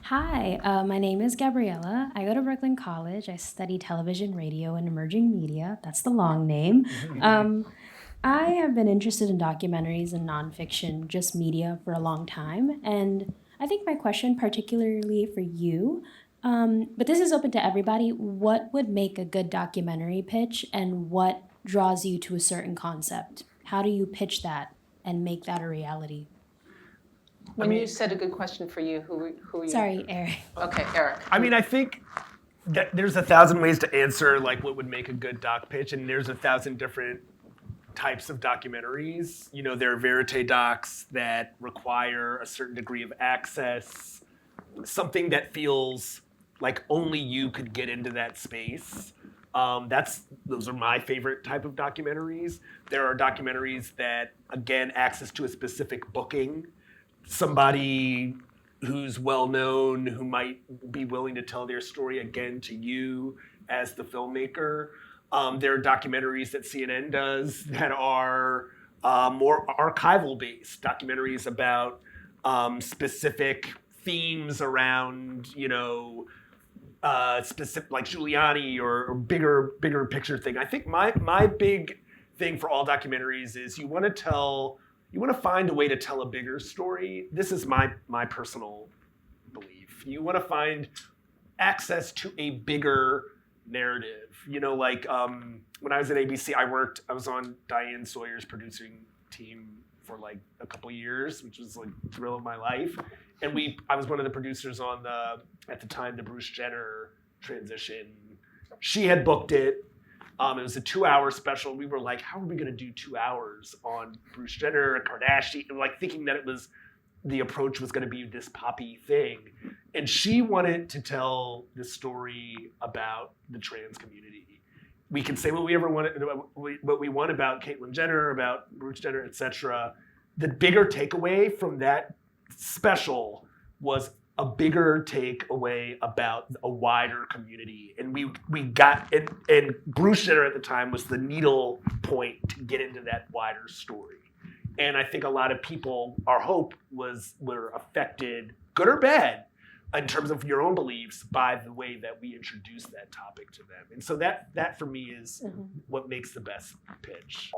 Hi, my name is Gabriella. I go to Brooklyn College. I study television, radio, and emerging media. That's the long name. Um, I have been interested in documentaries and nonfiction, just media, for a long time. And I think my question, particularly for you, but this is open to everybody, what would make a good documentary pitch and what draws you to a certain concept? How do you pitch that and make that a reality? When you said a good question for you, who are you? Sorry, Eric. Okay, Eric. I think that there's 1,000 ways to answer like what would make a good doc pitch, and there's 1,000 different types of documentaries. You know, there are verite docs that require a certain degree of access, something that feels like only you could get into that space. Those are my favorite type of documentaries. There are documentaries that, again, access to a specific booking, somebody who's well known, who might be willing to tell their story again to you as the filmmaker. There are documentaries that CNN does that are more archival based, documentaries about specific themes around, specific like Giuliani or bigger picture thing. I think my big thing for all documentaries is you want to find a way to tell a bigger story. This is my personal belief. You want to find access to a bigger narrative. When I was at ABC, I was on Diane Sawyer's producing team for like a couple years, which was like the thrill of my life. And I was one of the producers on at the time, the Bruce Jenner transition. She had booked it. It was a 2-hour special. We were like, how are we going to do 2 hours on Bruce Jenner and Kardashian? Like thinking that the approach was going to be this poppy thing. And she wanted to tell the story about the trans community. We can say what we want about Caitlyn Jenner, about Bruce Jenner, etc. The bigger takeaway from that special was a bigger takeaway about a wider community. And we got, and Bruce Jenner at the time was the needle point to get into that wider story. And I think a lot of people, our hope were affected, good or bad, in terms of your own beliefs by the way that we introduced that topic to them. And so that for me is what makes the best pitch.